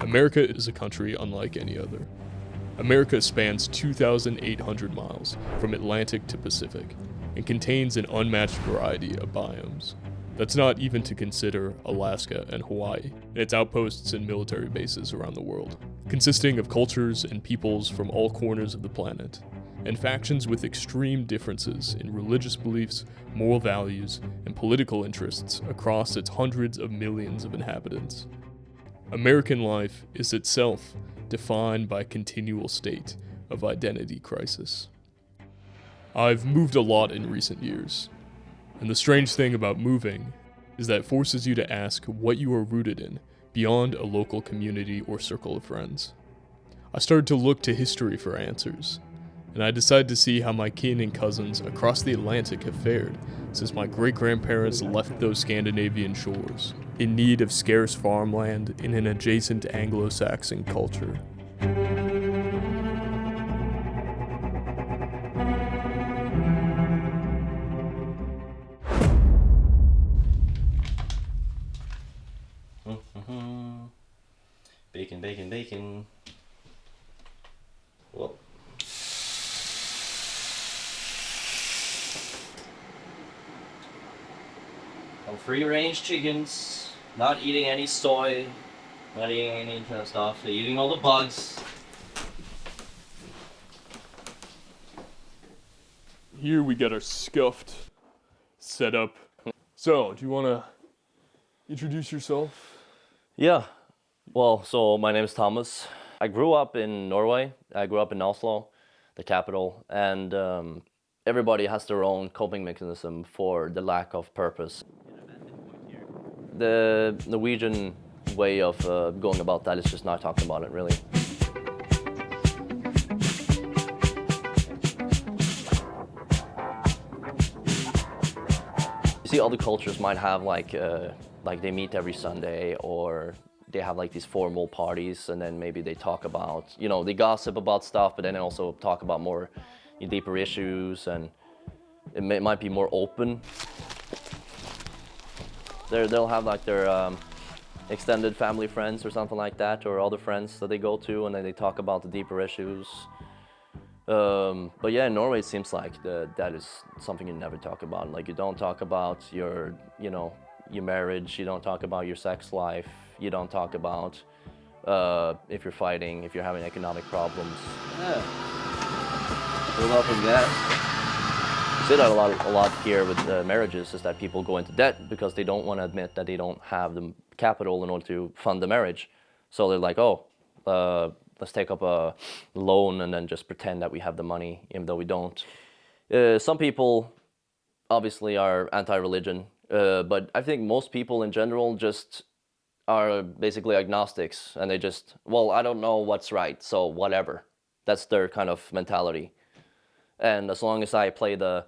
America is a country unlike any other. America spans 2,800 miles from Atlantic to Pacific and contains an unmatched variety of biomes. That's not even to consider Alaska and Hawaii, and its outposts and military bases around the world, consisting of cultures and peoples from all corners of the planet, and factions with extreme differences in religious beliefs, moral values, and political interests across its hundreds of millions of inhabitants. American life is itself defined by a continual state of identity crisis. I've moved a lot in recent years, and the strange thing about moving is that it forces you to ask what you are rooted in beyond a local community or circle of friends. I started to look to history for answers, and I decided to see how my kin and cousins across the Atlantic have fared since my great-grandparents left those Scandinavian shores, in need of scarce farmland in an adjacent Anglo-Saxon culture. Bacon, bacon, bacon. Whoa. Free-range chickens, not eating any soy, not eating any kind of stuff. They're eating all the bugs. Here we got our scuffed setup. So, do you want to introduce yourself? Yeah. Well, so my name is Thomas. I grew up in Norway. I grew up in Oslo, the capital, and everybody has their own coping mechanism for the lack of purpose. The Norwegian way of going about that is just not talking about it, really. You see, other cultures might have like they meet every Sunday, or they have like these formal parties, and then maybe they talk about, they gossip about stuff, but then they also talk about more deeper issues, and it might be more open. They'll have like their extended family friends or something like that, or other friends that they go to, and then they talk about the deeper issues. But yeah, in Norway it seems like that is something you never talk about. Like, you don't talk about your marriage, you don't talk about your sex life, you don't talk about if you're fighting, if you're having economic problems. Yeah. Fill up with that. See that a lot here with marriages, is that people go into debt because they don't want to admit that they don't have the capital in order to fund the marriage. So they're like, let's take up a loan and then just pretend that we have the money, even though we don't. Some people obviously are anti-religion, but I think most people in general just are basically agnostics, and they just, I don't know what's right, so whatever. That's their kind of mentality. And as long as I play the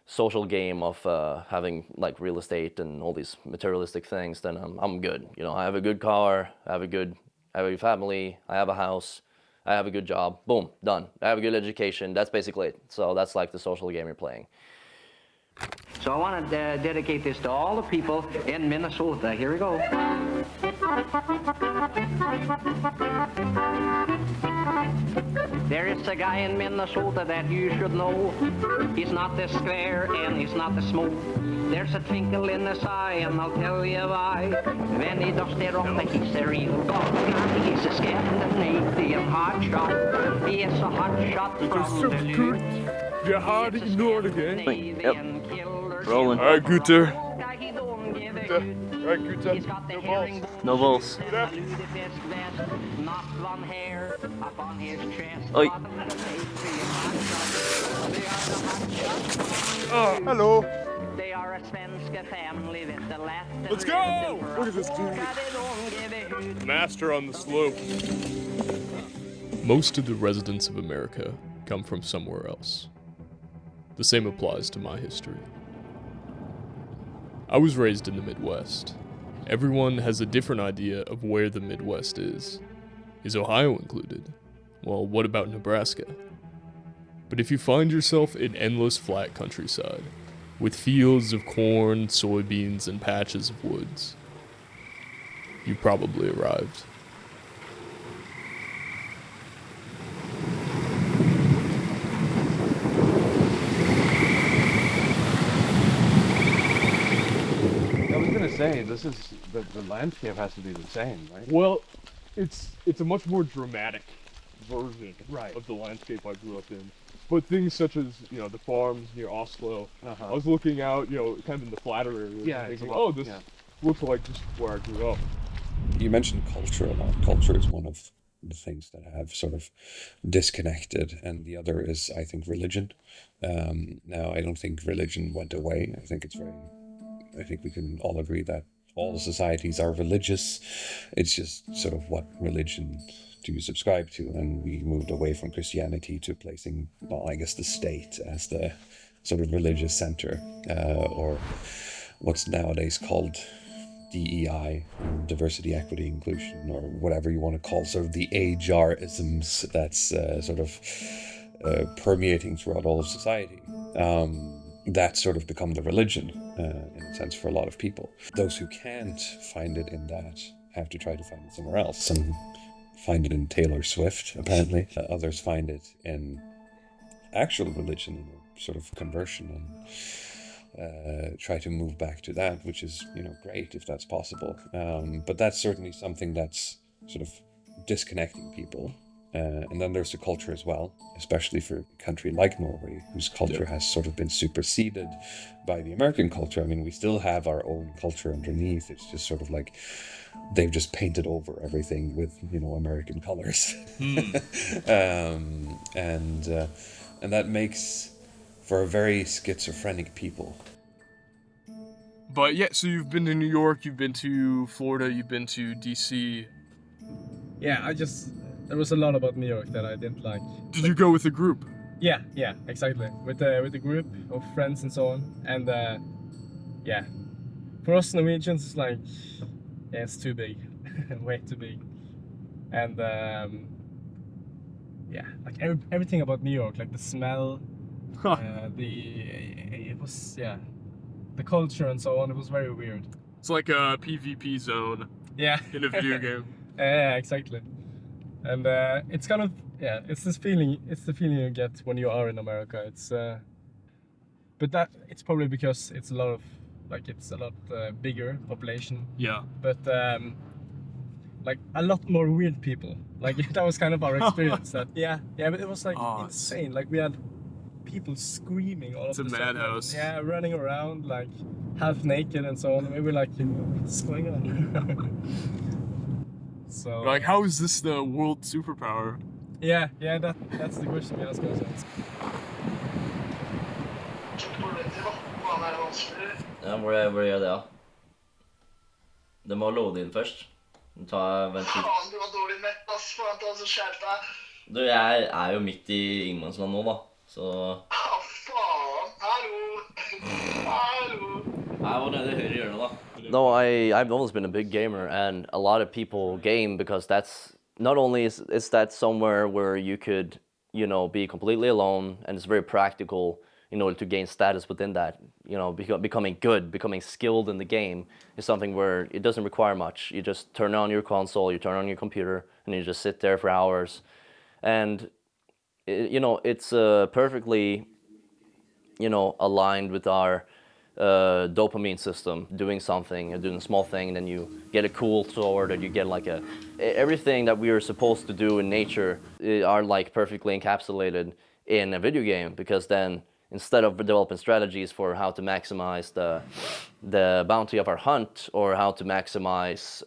social game of having like real estate and all these materialistic things, then I'm good. I have a good car, I have a family, I have a house, I have a good job. Boom, done. I have a good education. That's basically it. So that's like the social game you're playing. So I want to dedicate this to all the people in Minnesota. Here we go. There is a guy in Minnesota that you should know. He's not the square and he's not the smooth. There's a twinkle in his eye, and I'll tell you why. When he does the rock, he's a real god. He's a Scandinavian hotshot. He is a hotshot from the loot. Vi er her i Norge. Yep. Rolling. Alright, Gutter. Alright, Gutter. No balls. Oi. Hello. They are a svenska family with the last. Let's go! Look at this dude. Master on the slope. Most of the residents of America come from somewhere else. The same applies to my history. I was raised in the Midwest. Everyone has a different idea of where the Midwest is. Is Ohio included? Well, what about Nebraska? But if you find yourself in endless flat countryside, with fields of corn, soybeans, and patches of woods, you've probably arrived. say, this is the landscape has to be the same, right? Well, it's a much more dramatic version Right. of the landscape I grew up in. But things such as, you know, the farms near Oslo, Uh-huh. I was looking out, you know, kind of in the flatter areas, Yeah, and it's thinking, a lot- oh, this yeah. looks like just where I grew up. You mentioned culture a lot. Culture is one of the things that have sort of disconnected, and the other is, I think, religion. Now, I don't think religion went away. I think we can all agree that all societies are religious. It's just sort of what religion do you subscribe to, and we moved away from Christianity to placing, well, I guess, the state as the sort of religious center, or what's nowadays called DEI, diversity, equity, inclusion, or whatever you want to call sort of the AJAR-isms that's sort of permeating throughout all of society. That's sort of become the religion, in a sense, for a lot of people. Those who can't find it in that have to try to find it somewhere else. Some find it in Taylor Swift, apparently. Others find it in actual religion, you know, sort of conversion, and try to move back to that, which is, you know, great if that's possible. But that's certainly something that's sort of disconnecting people. And then there's the culture as well, especially for a country like Norway, whose culture has sort of been superseded by the American culture. I mean, we still have our own culture underneath. It's just sort of like they've just painted over everything with, you know, American colors. And that makes for a very schizophrenic people. But yeah, so you've been to New York, you've been to Florida, you've been to DC. Yeah, there was a lot about New York that I didn't like. Did you go with a group? Yeah, exactly. With the group of friends and so on. And yeah, for us Norwegians, it's like, yeah, it's too big, way too big. And yeah, like everything about New York, like the smell, the culture and so on. It was very weird. It's like a PvP zone Yeah. in a video game. Yeah, exactly. And it's kind of, yeah, it's the feeling you get when you are in America. It's but that it's probably because it's a lot bigger population. Yeah. But like a lot more weird people. Like that was kind of our experience. But it was like insane. Like we had people screaming all It's of a the sudden. madhouse. Yeah, running around like half naked and so on. And we were like, what's going on? So Like, how is this the world superpower? yeah, that's the question we ask ourselves. Ja, hvor gjør det, ja? Det må loade inn først. Vent litt. Faen, du har dårlig nett, ass. Faen, ta så skjerp deg. Du, jeg er jo midt i ingenmannsland nå, da. Så Faen, hallo. Hallo. jeg var nede i høyre hjørne, da. No, I've always been a big gamer, and a lot of people game because that's not only is that somewhere where you could, you know, be completely alone, and it's very practical in order to gain status within that. You know, becoming good, becoming skilled in the game is something where it doesn't require much. You just turn on your console, you turn on your computer, and you just sit there for hours. And, you know, it's perfectly, you know, aligned with our dopamine system, doing something, doing a small thing, and then you get a cool sword, or you get like everything that we are supposed to do in nature are like perfectly encapsulated in a video game, because then instead of developing strategies for how to maximize the bounty of our hunt, or how to maximize,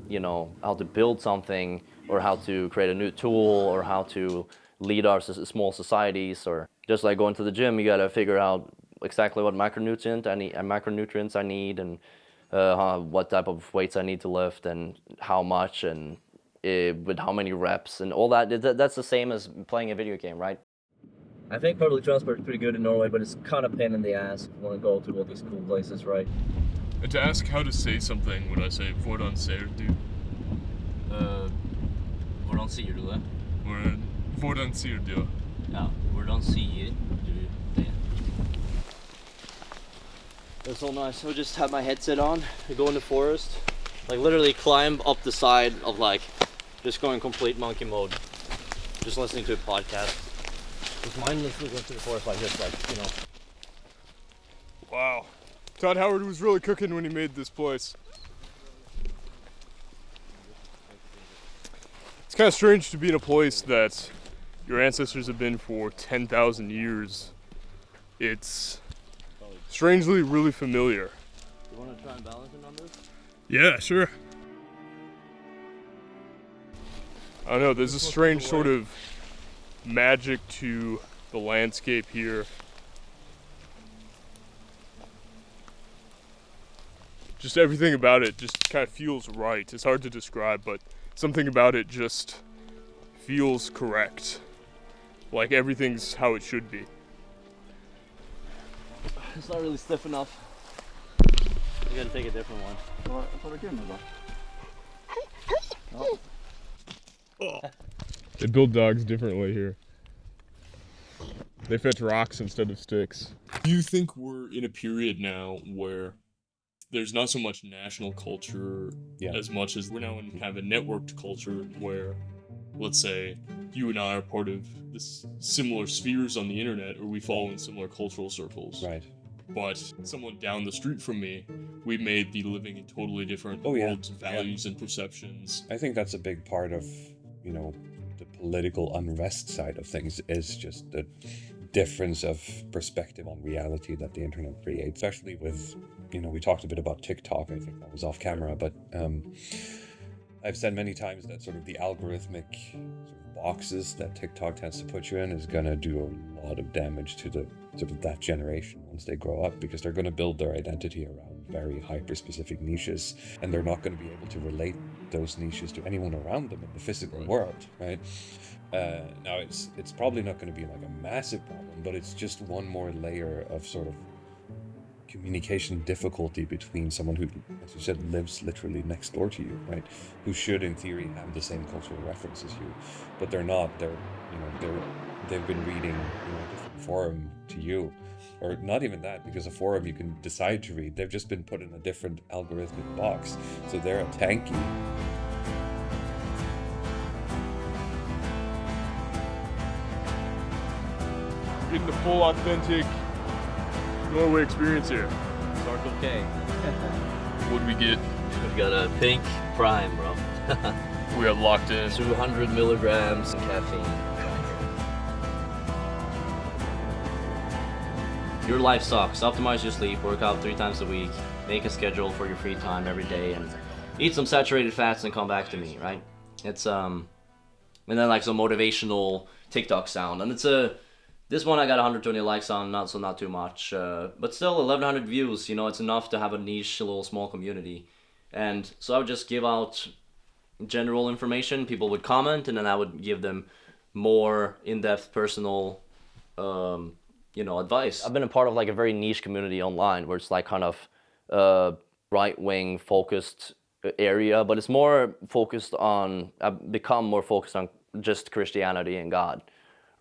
you know, how to build something, or how to create a new tool, or how to lead our small societies, or just like going to the gym, you gotta figure out exactly what macronutrients I need, and what type of weights I need to lift, and how much, and with how many reps, and all that. That's the same as playing a video game, right? I think public transport is pretty good in Norway, but it's kind of pain in the ass if you want to go to all these cool places, right? And to ask how to say something, would I say "Hvordan ser du"? Hvordan sier du det? Hvordan sier du? Ja, hvordan sier du det? It's so nice. I just have my headset on, I go in the forest, like literally climb up the side of like, just going complete monkey mode, just listening to a podcast. Just mindlessly going through the forest like this, like, you know. Wow. Todd Howard was really cooking when he made this place. It's kind of strange to be in a place that your ancestors have been for 10,000 years. It's strangely really familiar. You want to try and balance the numbers? Yeah, sure. I don't know, there's a strange sort of magic to the landscape here. Just everything about it just kind of feels right. It's hard to describe, but something about it just feels correct. Like everything's how it should be. It's not really stiff enough. You gotta take a different one. They build dogs differently here. They fetch rocks instead of sticks. Do you think we're in a period now where there's not so much national culture as much as we're now in kind of a networked culture where, let's say, you and I are part of this similar spheres on the internet, or we fall in similar cultural circles. Right. But someone down the street from me, we may be living in totally different worlds of values and perceptions. I think that's a big part of, you know, the political unrest side of things is just the difference of perspective on reality that the internet creates, especially with, you know, we talked a bit about TikTok. I think that was off camera, but I've said many times that sort of the algorithmic sort of boxes that TikTok tends to put you in is going to do a lot of damage to the sort of that generation once they grow up, because they're going to build their identity around very hyper-specific niches, and they're not going to be able to relate those niches to anyone around them in the physical world, right? Now, it's probably not going to be like a massive problem, but it's just one more layer of sort of communication difficulty between someone who, as you said, lives literally next door to you, right? Who should, in theory, have the same cultural reference as you, but they're not. They've been reading, you know, a different forum to you, or not even that, because a forum you can decide to read. They've just been put in a different algorithmic box, so they're a tanky. Getting the full, authentic Norway experience here. Circle K. What'd we get? We got a pink prime, bro. We are locked in. 200 milligrams of caffeine. Your life sucks. Optimize your sleep, work out 3 times a week, make a schedule for your free time every day, and eat some saturated fats and come back to me, right? It's and then like some motivational TikTok sound, and it's this one I got 120 likes on, not too much, but still 1,100 views. You know, it's enough to have a niche, a little small community. And so I would just give out general information. People would comment, and then I would give them more in-depth personal, you know, advice. I've been a part of like a very niche community online where it's like kind of right-wing focused area, but it's more focused on, I've become more focused on just Christianity and God.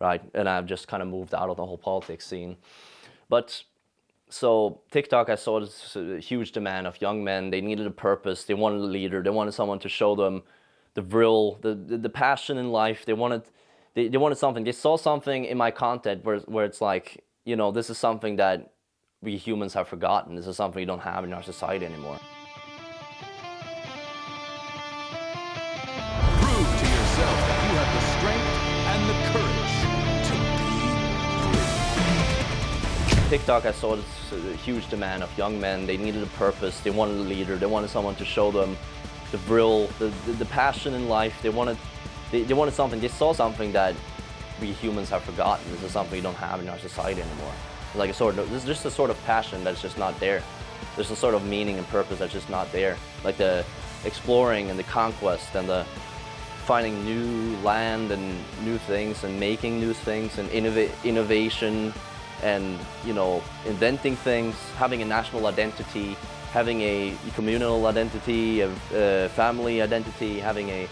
Right, and I've just kind of moved out of the whole politics scene. But so TikTok, I saw this huge demand of young men. They needed a purpose. They wanted a leader. They wanted someone to show them the real, the passion in life. They wanted something. They saw something in my content where it's like, you know, this is something that we humans have forgotten. This is something we don't have in our society anymore. Prove to yourself that you have the strength and the courage. TikTok, I saw this huge demand of young men. They needed a purpose. They wanted a leader. They wanted someone to show them the real, the passion in life. They wanted something. They saw something that we humans have forgotten. This is something we don't have in our society anymore. It's like this is just a sort of passion that's just not there. There's a sort of meaning and purpose that's just not there. Like the exploring and the conquest and the finding new land and new things and making new things and innovation. And, you know, inventing things, having a national identity, having a communal identity, a family identity, having a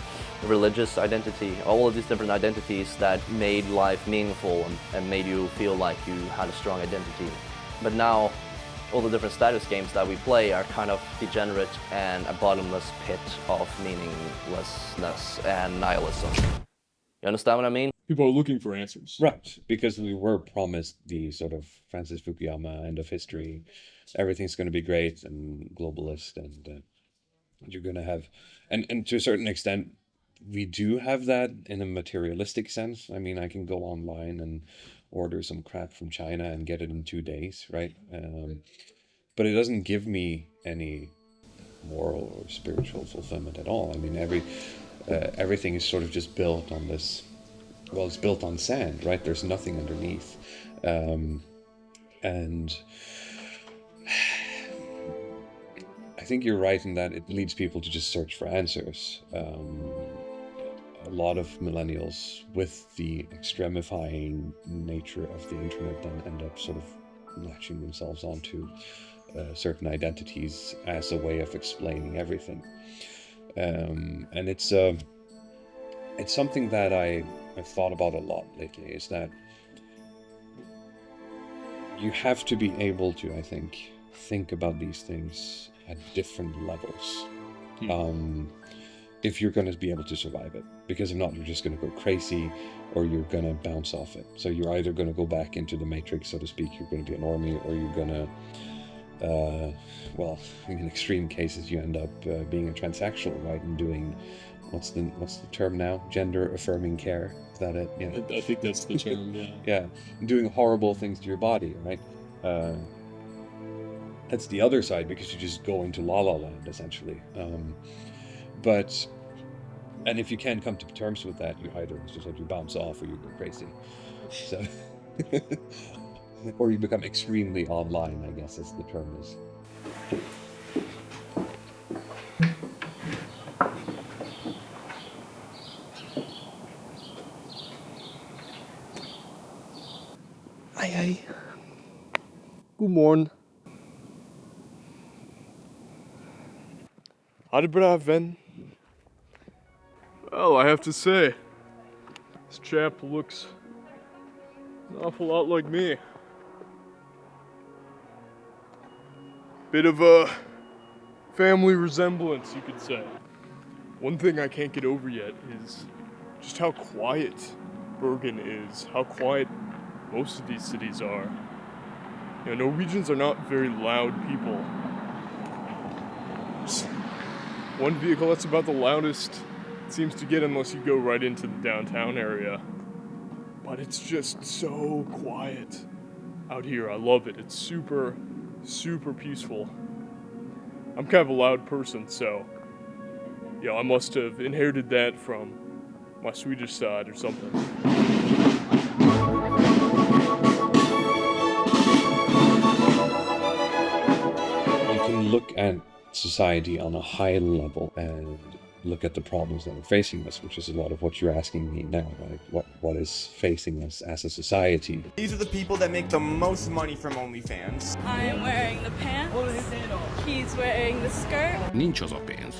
religious identity, all of these different identities that made life meaningful and made you feel like you had a strong identity. But now, all the different status games that we play are kind of degenerate and a bottomless pit of meaninglessness and nihilism. You understand what I mean? People are looking for answers. Right, because we were promised the sort of Francis Fukuyama end of history, everything's going to be great and globalist, and you're going to have, and to a certain extent, we do have that in a materialistic sense. I mean, I can go online and order some crap from China and get it in 2 days, right? But it doesn't give me any moral or spiritual fulfillment at all. I mean, everything is sort of just built on this. Well, it's built on sand, right? There's nothing underneath. And I think you're right in that it leads people to just search for answers. A lot of millennials, with the extremifying nature of the internet, then end up sort of latching themselves onto certain identities as a way of explaining everything. And it's something that I've thought about a lot lately, is that you have to be able to, I think about these things at different levels if you're going to be able to survive it. Because if not, you're just going to go crazy, or you're going to bounce off it. So you're either going to go back into the matrix, so to speak, you're going to be a normie, or you're going to, well, in extreme cases, you end up being a transsexual, right, and doing, what's the term now? Gender affirming care. Is that it? Yeah. I think that's the term. Yeah. Yeah, doing horrible things to your body, right? That's the other side, because you just go into la la land essentially. And if you can't come to terms with that, you either, as you said, you bounce off, or you go crazy. So, or you become extremely online, I guess, as the term is. Hej. Godmorgen. Ha det bra, ven. Well, I have to say, this chap looks an awful lot like me. Bit of a family resemblance, you could say. One thing I can't get over yet is just how quiet Bergen is, how quiet most of these cities are. You know, Norwegians are not very loud people. Just one vehicle that's about the loudest seems to get unless you go right into the downtown area. But it's just so quiet out here. I love it. It's super, super peaceful. I'm kind of a loud person, so yeah, I must have inherited that from my Swedish side or something. You can look at society on a high level and look at the problems that are facing us, which is a lot of what you're asking me now, right? What is facing us as a society? These are the people that make the most money from OnlyFans. I'm wearing the pants. He's wearing the skirt. Nincs az a pénz,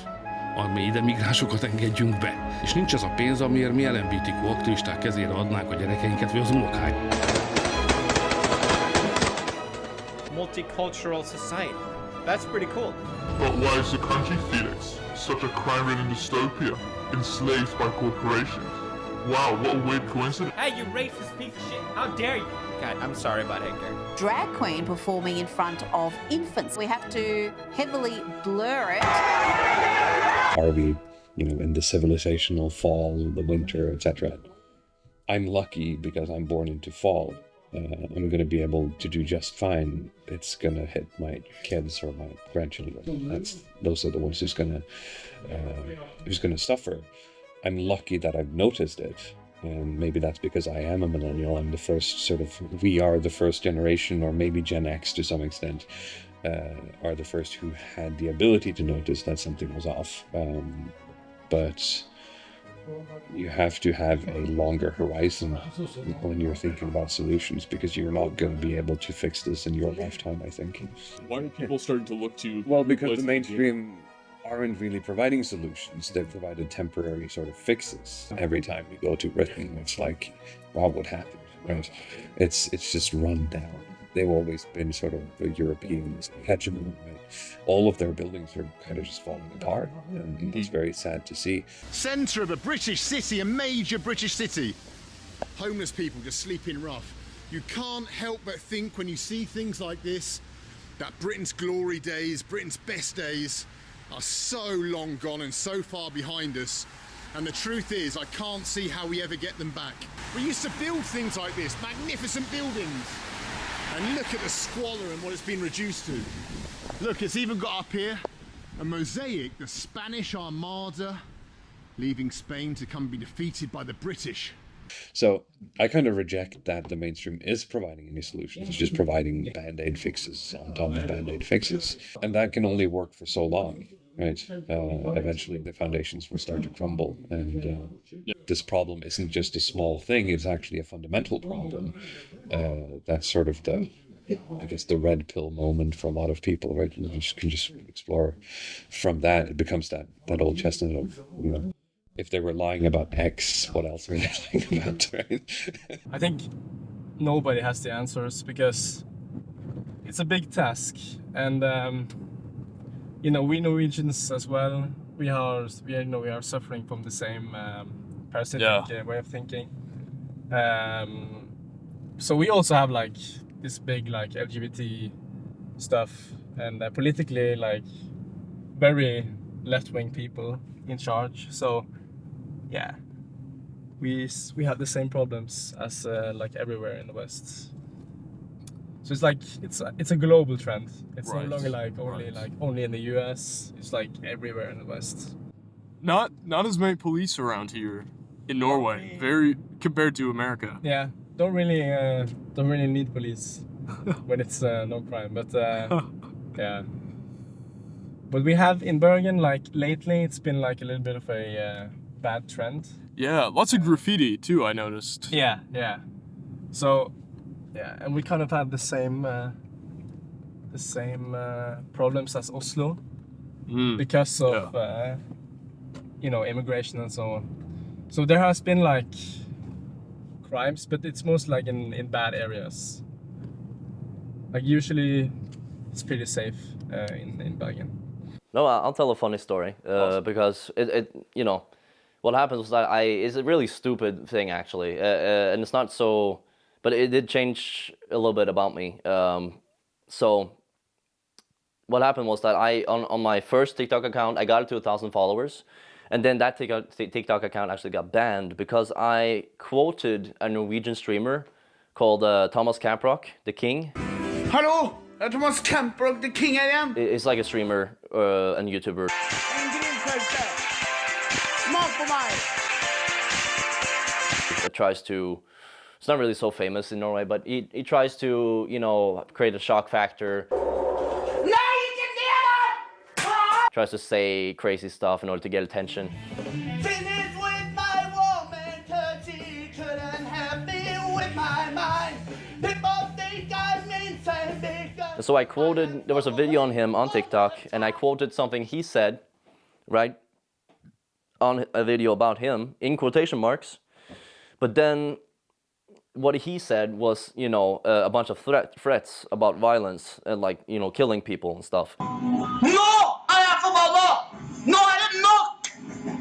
ami ide migránsokat engedjünk be. És nincs az a pénz, amiért mi LMBTQ aktivisták kezére adnánk a gyerekeinket, vagy az unokáit. Multicultural society. That's pretty cool. But why is the country, Felix, such a crime-ridden dystopia, enslaved by corporations? Wow, what a weird coincidence. Hey, you racist piece of shit! How dare you! God, I'm sorry about Edgar. Drag queen performing in front of infants. We have to heavily blur it. Are we, in the civilizational fall, the winter, etc.? I'm lucky because I'm born into fall. I'm going to be able to do just fine. It's going to hit my kids or my grandchildren. Those are the ones who's going to suffer. I'm lucky that I've noticed it, and maybe that's because I am a millennial. I'm the first we are the first generation, or maybe Gen X to some extent, are the first who had the ability to notice that something was off. But you have to have a longer horizon when you're thinking about solutions, because you're not going to be able to fix this in your lifetime, I think. Why are people starting to look to... Well, because the mainstream aren't really providing solutions. They've provided temporary sort of fixes. Every time we go to Britain, it's like, wow, what happened? Right? It's just run down. They've always been sort of a European hegemon. Right? All of their buildings are kind of just falling apart, and it's very sad to see. Centre of a British city, a major British city. homeless people just sleeping rough. You can't help but think when you see things like this that Britain's glory days, Britain's best days are so long gone and so far behind us. And the truth is, I can't see how we ever get them back. We used to build things like this, magnificent buildings. And look at the squalor and what it's been reduced to. Look, it's even got up here a mosaic, the Spanish Armada, leaving Spain to come be defeated by the British. So I kind of reject that the mainstream is providing any solutions. It's just providing band-aid fixes on top of band-aid fixes. And that can only work for so long, right? Eventually the foundations will start to crumble. And this problem isn't just a small thing, it's actually a fundamental problem. That's sort of the red pill moment for a lot of people, right? You can just explore from that. It becomes that old chestnut of, if they were lying about X, what else are they lying about, right? I think nobody has the answers because it's a big task, and we Norwegians as well. We are suffering from the same parasitic way of thinking. So we also have like this big like LGBT stuff, and politically like very left-wing people in charge. So yeah, we have the same problems as like everywhere in the West. So it's like it's a global trend. It's no longer like only in the US. It's like everywhere in the West. Not as many police around here in Norway, very compared to America. Yeah, don't really need police when it's no crime. But yeah. But we have in Bergen, like lately, it's been like a little bit of a bad trend. Yeah, lots of graffiti too, I noticed. Yeah. So, yeah, and we kind of have the same problems as Oslo because of immigration and so on. So there has been like crimes, but it's most like in bad areas. Like usually, it's pretty safe in Bergen. No, I'll tell a funny story because what happens was that it's a really stupid thing actually, and it's not so, but it did change a little bit about me. So what happened was that on my first TikTok account, I got it to 1,000 followers, and then that TikTok account actually got banned because I quoted a Norwegian streamer called Thomas Camprock, the King. Hallo! Det er Thomas Camprock, the King her igjen. It's like a streamer and YouTuber. En grillpølse. Smak på meg. It tries to, it's not really so famous in Norway, but he tries to, create a shock factor. Nei, ikke det da! Tries to say crazy stuff in order to get attention. Finish with my woman, 'cause she couldn't have me with my mind. People think I mean same big. And so I quoted, there was a video on him on TikTok, and I quoted something he said, right, on a video about him, in quotation marks. But then what he said was, a bunch of threats about violence and like, killing people and stuff. Nå er jeg forbanna! Nå er det nok!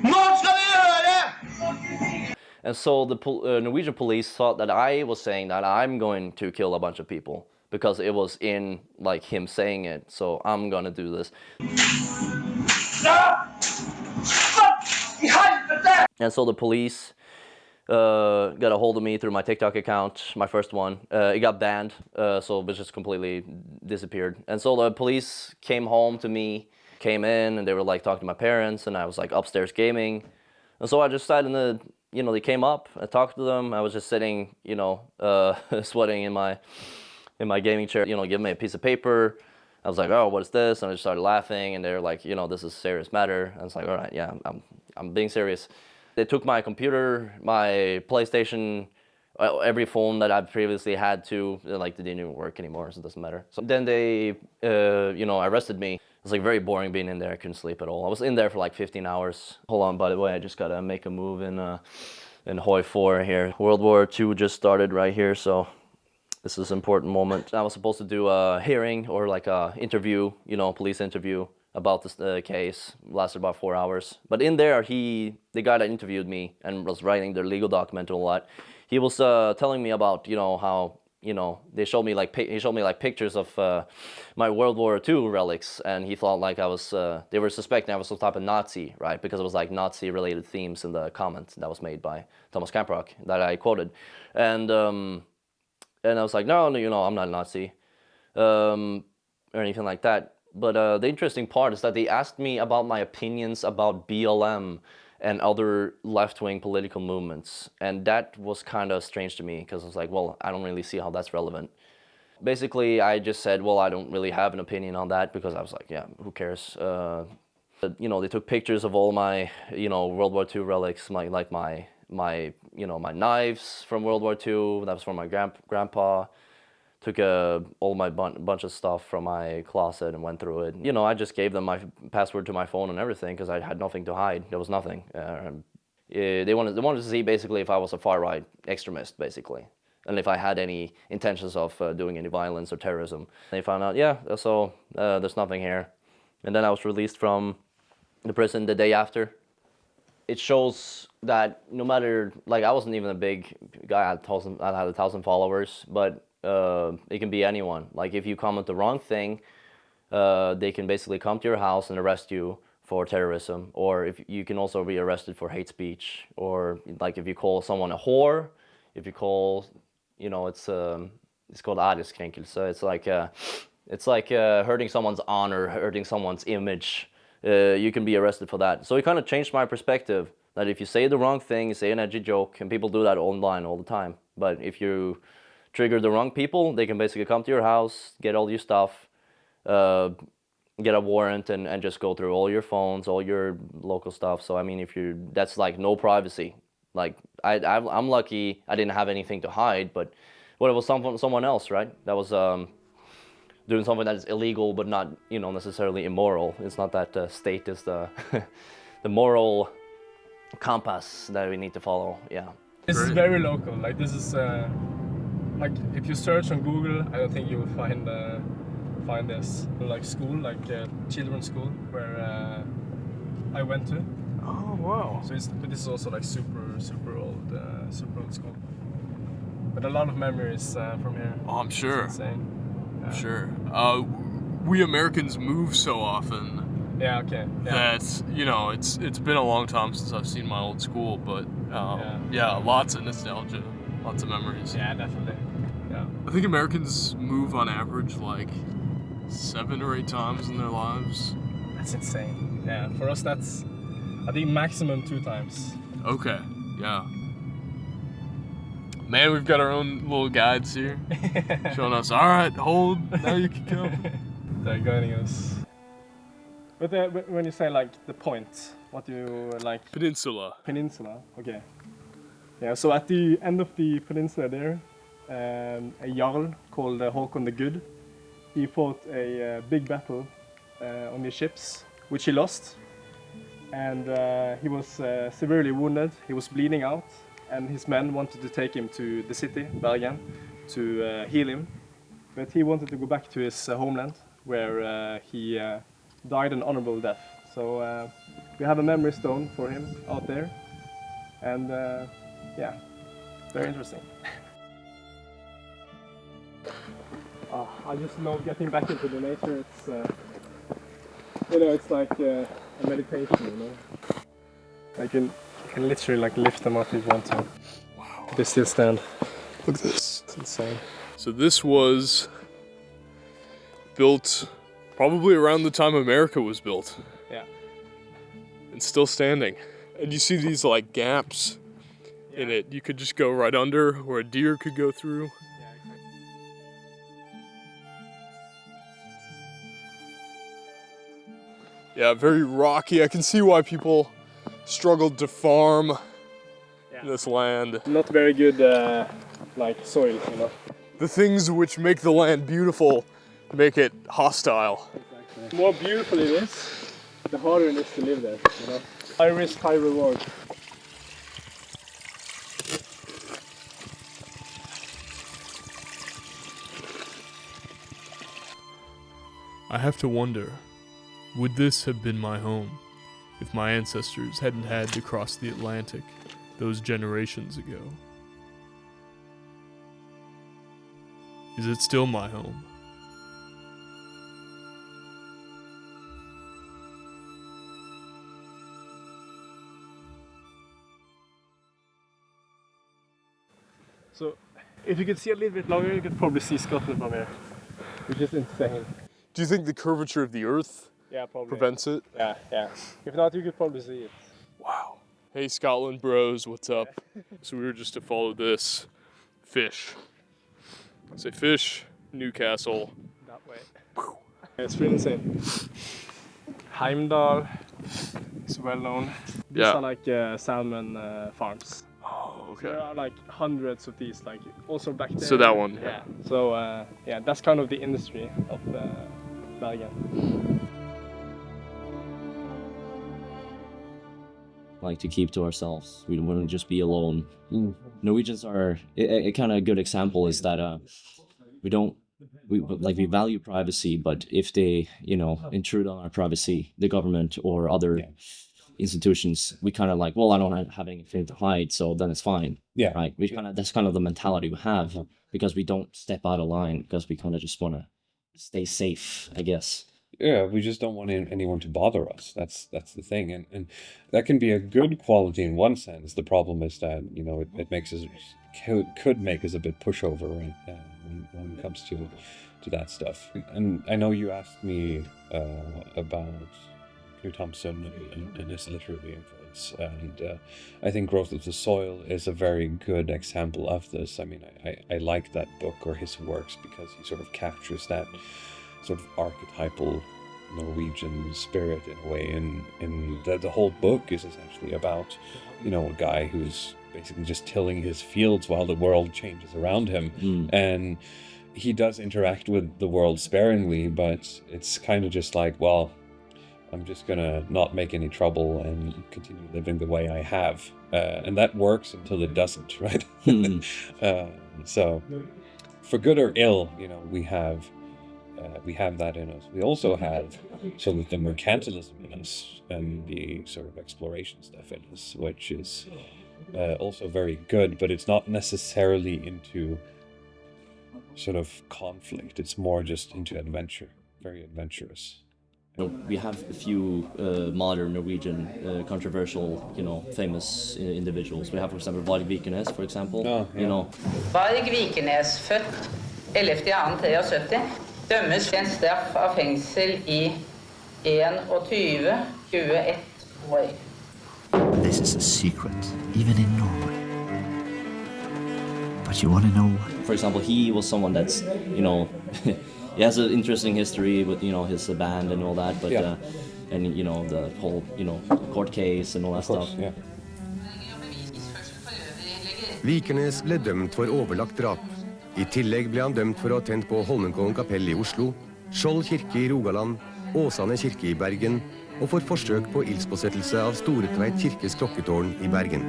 Nå skal vi høre! And so the Norwegian police thought that I was saying that I'm going to kill a bunch of people because it was in like him saying it. So I'm gonna do this. And so the police got a hold of me through my TikTok account, my first one. It got banned, so it just completely disappeared. And so the police came home to me, came in, and they were like talking to my parents, and I was like upstairs gaming. And so I just sat in the, they came up, I talked to them. I was just sitting, sweating in my gaming chair, giving me a piece of paper. I was like, oh, what is this? And I just started laughing, and they're like, this is a serious matter. And I was like, all right, yeah, I'm being serious. They took my computer, my PlayStation, every phone that I've previously had too, like they didn't even work anymore, so it doesn't matter. So then they, arrested me. It was like very boring being in there. I couldn't sleep at all. I was in there for like 15 hours. Hold on, by the way, I just gotta make a move in Hoi 4 here. World War II just started right here, so this is an important moment. I was supposed to do a hearing or like a interview, police interview about this case. Lasted about 4 hours. But in there, the guy that interviewed me and was writing the legal document and all that, he was telling me about, how, he showed me like pictures of my World War II relics, and he thought like I was, they were suspecting I was some type of Nazi, right? Because it was like Nazi-related themes in the comment that was made by Thomas Camprock that I quoted, and I was like, no, I'm not a Nazi, or anything like that. But the interesting part is that they asked me about my opinions about BLM and other left-wing political movements. And that was kind of strange to me, because I was like, well, I don't really see how that's relevant. Basically, I just said, well, I don't really have an opinion on that, because I was like, yeah, who cares? They took pictures of all my, World War II relics, like my knives from World War II. That was from my grandpa. Took all my bunch of stuff from my closet and went through it. I just gave them my password to my phone and everything, because I had nothing to hide. There was nothing. They wanted to see basically if I was a far-right extremist, basically, and if I had any intentions of doing any violence or terrorism. They found out, yeah, so there's nothing here. And then I was released from the prison the day after. It shows that no matter, like, I wasn't even a big guy. I had 1,000 followers, but it can be anyone. Like, if you comment the wrong thing, they can basically come to your house and arrest you for terrorism, or if you can also be arrested for hate speech, or like if you call someone a whore, if you call, it's called äreskränkelse. It's like hurting someone's honor, hurting someone's image. You can be arrested for that. So it kind of changed my perspective, that if you say the wrong thing, you say an edgy joke, and people do that online all the time. But if you trigger the wrong people, they can basically come to your house, get all your stuff, get a warrant, and just go through all your phones, all your local stuff. So I mean, that's like no privacy. Like I'm lucky I didn't have anything to hide, but it was someone else, right? That was doing something that is illegal but not necessarily immoral. It's not that state is the the moral compass that we need to follow. Yeah. This is very local. Like, this is like, if you search on Google, I don't think you will find this. Like school, like children's school, where I went to. Oh wow! So but this is also like super old school. But a lot of memories from here. Oh, I'm sure. It's insane. I'm sure. We Americans move so often. Yeah. Okay. Yeah. That it's been a long time since I've seen my old school, but lots of nostalgia, lots of memories. Yeah, definitely. Yeah. I think Americans move on average like 7 or 8 times in their lives. That's insane. Yeah, for us that's, I think, maximum 2 times. Okay, yeah. Man, we've got our own little guides here, showing us, all right, hold, now you can go. They're guiding us. But when you say, like, the point, what do you, like? Peninsula. Peninsula, okay. Yeah, so at the end of the peninsula there, a Jarl called Håkon the Good, he fought a big battle on the ships, which he lost. And he was severely wounded, he was bleeding out, and his men wanted to take him to the city, Bergen, to heal him. But he wanted to go back to his homeland, where he died an honorable death. So we have a memory stone for him out there. And yeah, very interesting. I just love getting back into the nature. It's it's like a meditation, I can literally like lift them up if you want to. Wow. They still stand. Look at this. It's insane. So this was built probably around the time America was built. Yeah. And still standing. And you see these like gaps in it. You could just go right under, where a deer could go through. Yeah, exactly. Yeah, very rocky. I can see why people struggled to farm this land. Not very good like soil, The things which make the land beautiful make it hostile. Exactly. The more beautiful it is, the harder it is to live there, High risk, high reward. I have to wonder, Would this have been my home if my ancestors hadn't had to cross the Atlantic those generations ago? Is it still my home? So, if you could see a little bit longer, you could probably see Scotland from here, which is insane. Do you think the curvature of the Earth prevents it? Yeah. If not, you could probably see it. Wow. Hey, Scotland bros, what's up? So we were just to follow this fish. Say fish, Newcastle. That way. It's really insane. Heimdall is well known. These are like salmon farms. Oh, okay. There are like hundreds of these, like also back there. So that one. Yeah. So that's kind of the industry of Bergen. Like to keep to ourselves. We wouldn't just be alone. Norwegians are a kind of good example is that we value privacy, but if they intrude on our privacy, the government or other institutions, we kind of like, well, I don't have anything to hide, so then it's fine. Yeah. Right. That's kind of the mentality we have because we don't step out of line because we kind of just want to stay safe, I guess. Yeah, we just don't want anyone to bother us. That's the thing, and that can be a good quality in one sense. The problem is that it makes us could make us a bit pushover when it comes to that stuff. And I know you asked me about Knut Hamsun and his literary influence, and I think Growth of the Soil is a very good example of this. I mean, I like that book or his works because he sort of captures that sort of archetypal Norwegian spirit in a way, and the whole book is essentially about a guy who's basically just tilling his fields while the world changes around him. And he does interact with the world sparingly, but it's kind of just like, well, I'm just gonna not make any trouble and continue living the way I have, and that works until it doesn't, right? So for good or ill, we have that in us. We also have sort of the mercantilism in us and the sort of exploration stuff in us, which is also very good, but it's not necessarily into sort of conflict. It's more just into adventure, very adventurous. We have a few modern Norwegian controversial, famous individuals. We have, for example, Varg Vikernes, for example. Varg Vikernes, født 11.2.73, dømmes til en straff av fengsel I 21 år. This is a secret, even in Norway. But you want to know? For example, he was someone that's, he has an interesting history with, his band and all that, but, and, the whole, court case and all that stuff. Yeah. Vikernes ble dømt for overlagt drap. I tillegg ble han dømt for å ha tent på Holmenkollen kapell I Oslo, Skjold kirke I Rogaland, Åsane kirke I Bergen, og for forsøk på ildspåsettelse av Storetveit kirkes klokketårn I Bergen.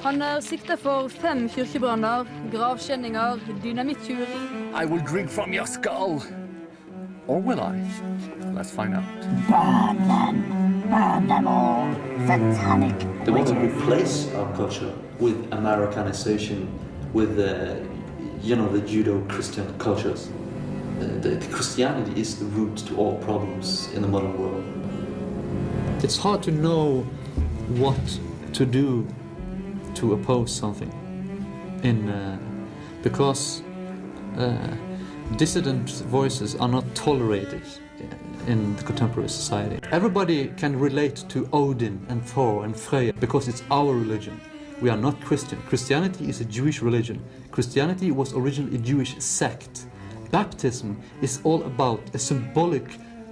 Han siktet for 5 kirkebranner, gravskjenninger, dynamittyveri. I will drink from your skull. Or will I? Let's find out. Burn them all, satanic. They want to replace our culture with Americanization, with the Judo-Christian cultures. The Christianity is the root to all problems in the modern world. It's hard to know what to do to oppose something, because dissident voices are not tolerated in the contemporary society. Everybody can relate to Odin and Thor and Freya because it's our religion. We are not Christian. Christianity is a Jewish religion. Christianity was originally a Jewish sect. Baptism is all about a symbolic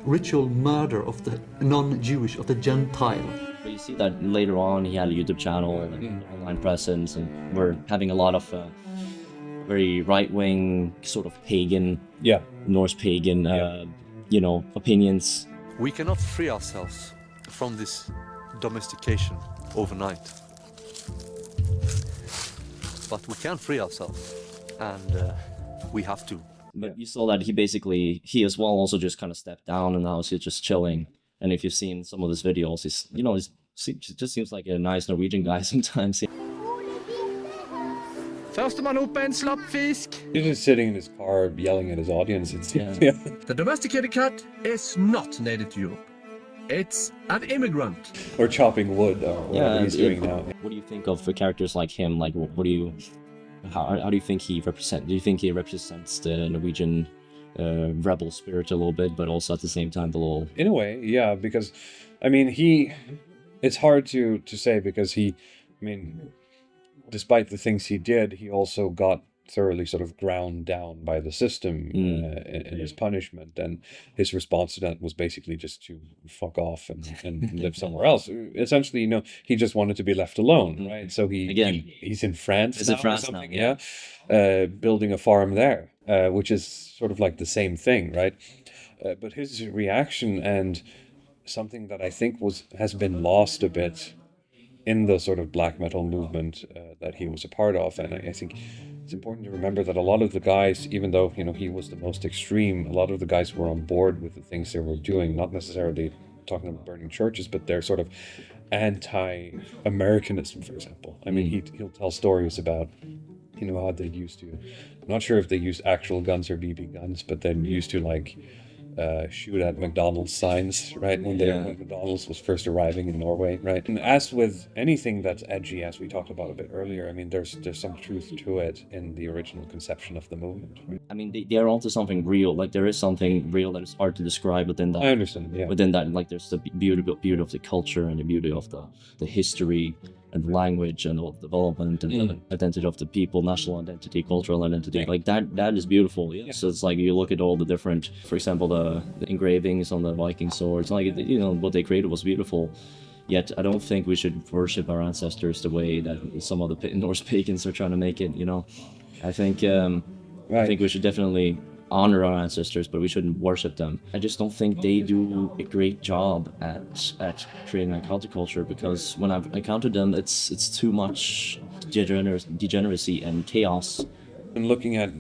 ritual murder of the non-Jewish, of the Gentile. But you see that later on he had a YouTube channel and online presence, and we're having a lot of very right-wing, sort of pagan, Norse pagan, opinions. We cannot free ourselves from this domestication overnight. But we can free ourselves, and we have to. But you saw that he as well also just kind of stepped down, and now he's just chilling. And if you've seen some of his videos, he just seems like a nice Norwegian guy sometimes. Førstemann opp en slapp fisk. He's just sitting in his car yelling at his audience. Yeah. The domesticated cat is not native to Europe. It's an immigrant. Or chopping wood, or whatever he's doing now. What do you think of characters like him? Like, how do you think he represents? Do you think he represents the Norwegian rebel spirit a little bit, but also at the same time the little? In a way, yeah, because, I mean, it's hard to say because despite the things he did, he also got thoroughly sort of ground down by the system in his punishment, and his response to that was basically just to fuck off and live somewhere else. Essentially, he just wanted to be left alone, right? So he's in France He's now in France or something, now, building a farm there, which is sort of like the same thing, right? But his reaction, and something that I think has been lost a bit in the sort of black metal movement that he was a part of. And I think it's important to remember that a lot of the guys, even though, he was the most extreme, a lot of the guys were on board with the things they were doing, not necessarily talking about burning churches, but they're sort of anti-Americanism, for example. I mean, he'll tell stories about, how they used to, I'm not sure if they used actual guns or BB guns, but they used to shoot at McDonald's signs, right? When McDonald's was first arriving in Norway, right? And as with anything that's edgy, as we talked about a bit earlier, I mean, there's some truth to it in the original conception of the movement. Right? I mean, they're onto something real. Like, there is something real that is hard to describe within that. I understand, yeah. Within that, like, there's the beauty of the culture and the beauty of the history and the language and all the development and the identity of the people, national identity, cultural identity. Like, that is beautiful. Yeah. So it's like, you look at all the different, for example, the engravings on the Viking swords, like, what they created was beautiful. Yet I don't think we should worship our ancestors the way that some of the Norse pagans are trying to make it. I think I think we should definitely honor our ancestors, but we shouldn't worship them. I just don't think they do a great job at creating a counterculture, because when I've encountered them, it's too much degeneracy and chaos. And looking at,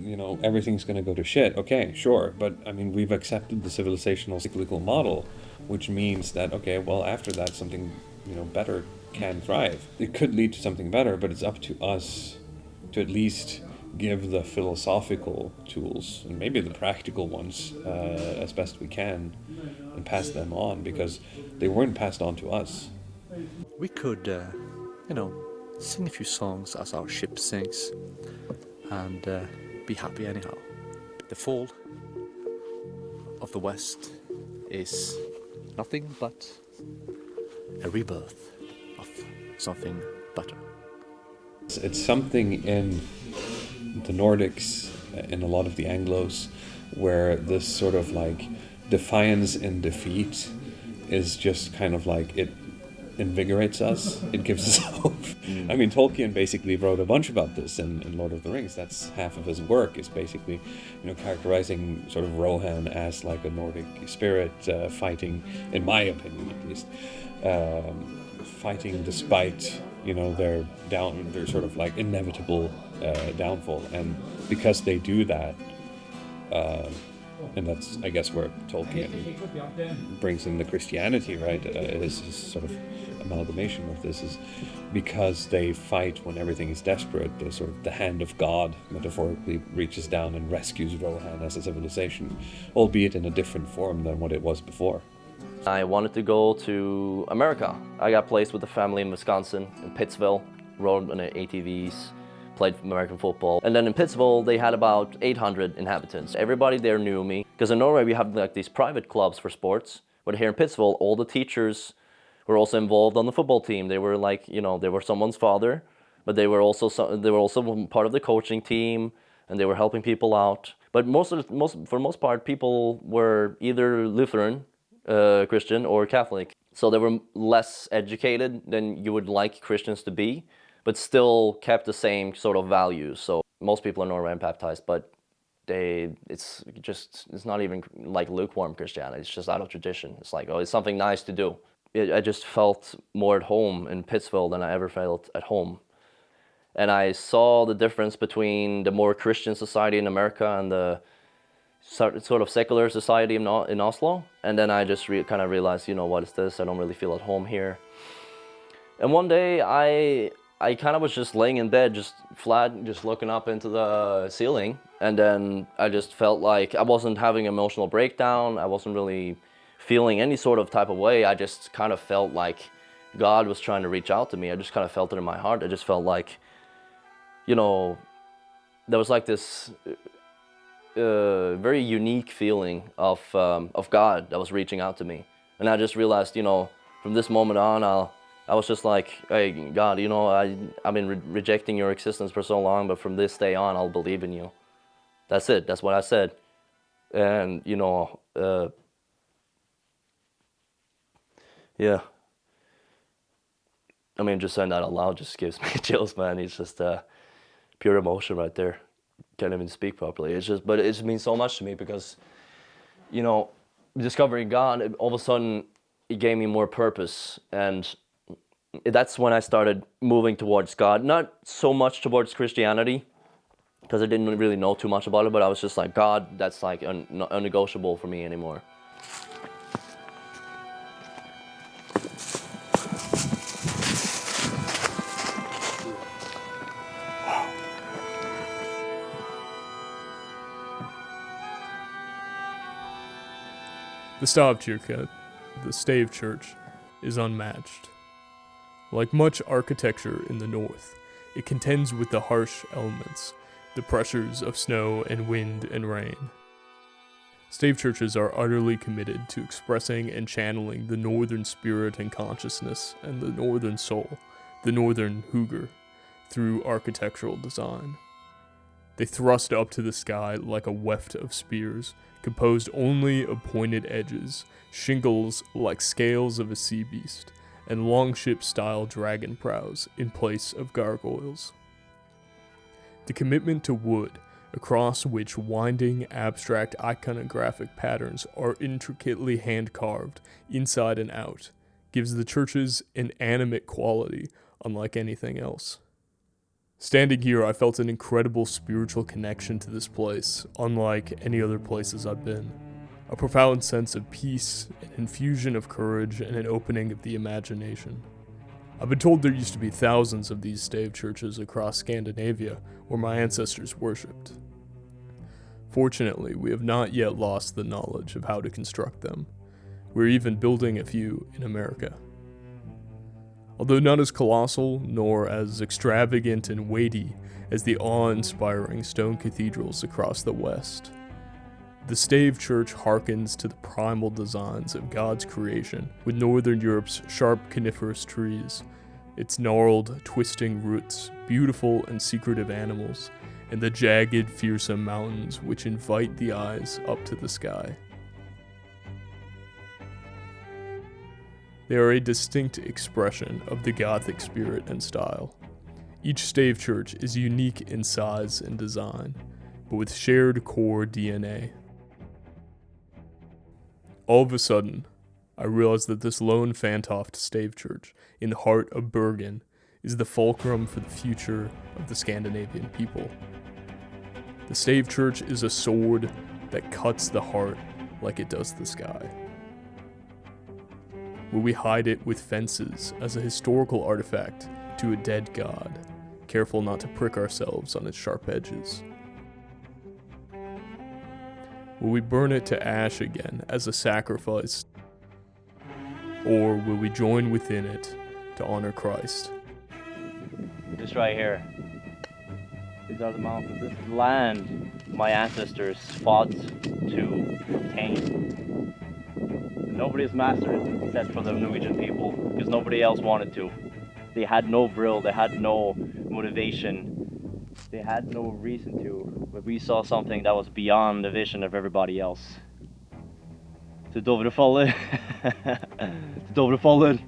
everything's going to go to shit, okay, sure, but I mean, we've accepted the civilizational cyclical model, which means that, okay, well, after that, something, better can thrive. It could lead to something better, but it's up to us to at least give the philosophical tools and maybe the practical ones as best we can and pass them on, because they weren't passed on to us. We could, sing a few songs as our ship sinks and be happy anyhow. The fall of the West is nothing but a rebirth of something better. It's something in the Nordics, in a lot of the Anglos, where this sort of defiance in defeat is just kind of it invigorates us, it gives us hope. I mean, Tolkien basically wrote a bunch about this in Lord of the Rings. That's half of his work, is basically, characterizing sort of Rohan as like a Nordic spirit, fighting, in my opinion at least, fighting despite, their sort of inevitable downfall. And because they do that, and that's, I guess, where Tolkien brings in the Christianity, right? His sort of amalgamation of this is because they fight when everything is desperate. The hand of God metaphorically reaches down and rescues Rohan as a civilization, albeit in a different form than what it was before. I wanted to go to America. I got placed with a family in Wisconsin, in Pittsville, rode on ATVs, played American football. And then in Pittsville, they had about 800 inhabitants. Everybody there knew me, because in Norway we have these private clubs for sports, but here in Pittsville, all the teachers were also involved on the football team. They were they were someone's father, but they were also part of the coaching team, and they were helping people out. But for the most part, people were either Lutheran, Christian, or Catholic. So they were less educated than you would like Christians to be, but still kept the same sort of values. So most people in Norway are baptized, but it's not even like lukewarm Christianity. It's just out of tradition. It's like, it's something nice to do. I just felt more at home in Pittsville than I ever felt at home. And I saw the difference between the more Christian society in America and the sort of secular society in Oslo, and then I just kind of realized, you know, what is this? I don't really feel at home here. And one day I kind of was just laying in bed, just flat, just looking up into the ceiling, and then I just felt like I wasn't having an emotional breakdown. I wasn't really feeling any sort of type of way. I just kind of felt like God was trying to reach out to me. I just kind of felt it in my heart. I just felt like, you know, there was like this very unique feeling of God that was reaching out to me. And I just realized, you know, from this moment on, I was just like, hey, God, you know, I've been rejecting your existence for so long, but from this day on, I'll believe in you. That's it. That's what I said. And, you know, yeah. I mean, just saying that out loud just gives me chills, man. It's just pure emotion right there. Can't even speak properly. It's just, but it just means so much to me because, you know, discovering God, all of a sudden, it gave me more purpose. And that's when I started moving towards God. Not so much towards Christianity, because I didn't really know too much about it, but I was just like, God, that's like unnegotiable for me anymore. The Stavkirke, the stave church, is unmatched. Like much architecture in the north, it contends with the harsh elements, the pressures of snow and wind and rain. Stave churches are utterly committed to expressing and channeling the northern spirit and consciousness and the northern soul, the northern hugr, through architectural design. They thrust up to the sky like a weft of spears, composed only of pointed edges, shingles like scales of a sea beast, and longship-style dragon prows in place of gargoyles. The commitment to wood, across which winding, abstract iconographic patterns are intricately hand-carved, inside and out, gives the churches an animate quality unlike anything else. Standing here, I felt an incredible spiritual connection to this place, unlike any other places I've been. A profound sense of peace, an infusion of courage, and an opening of the imagination. I've been told there used to be thousands of these stave churches across Scandinavia where my ancestors worshipped. Fortunately, we have not yet lost the knowledge of how to construct them. We're even building a few in America. Although not as colossal nor as extravagant and weighty as the awe-inspiring stone cathedrals across the West, the stave church harkens to the primal designs of God's creation, with Northern Europe's sharp coniferous trees, its gnarled, twisting roots, beautiful and secretive animals, and the jagged, fearsome mountains which invite the eyes up to the sky. They are a distinct expression of the Gothic spirit and style. Each stave church is unique in size and design, but with shared core DNA. All of a sudden, I realized that this lone Fantoft stave church in the heart of Bergen is the fulcrum for the future of the Scandinavian people. The stave church is a sword that cuts the heart like it does the sky. Will we hide it with fences as a historical artifact to a dead god, careful not to prick ourselves on its sharp edges? Will we burn it to ash again as a sacrifice? Or will we join within it to honor Christ? This right here. These are the mountains. This is land my ancestors fought to obtain. Nobody has mastered it except for the Norwegian people, because nobody else wanted to. They had no will, they had no motivation, they had no reason to, but we saw something that was beyond the vision of everybody else. Til Dovre faller. Til Dovre faller.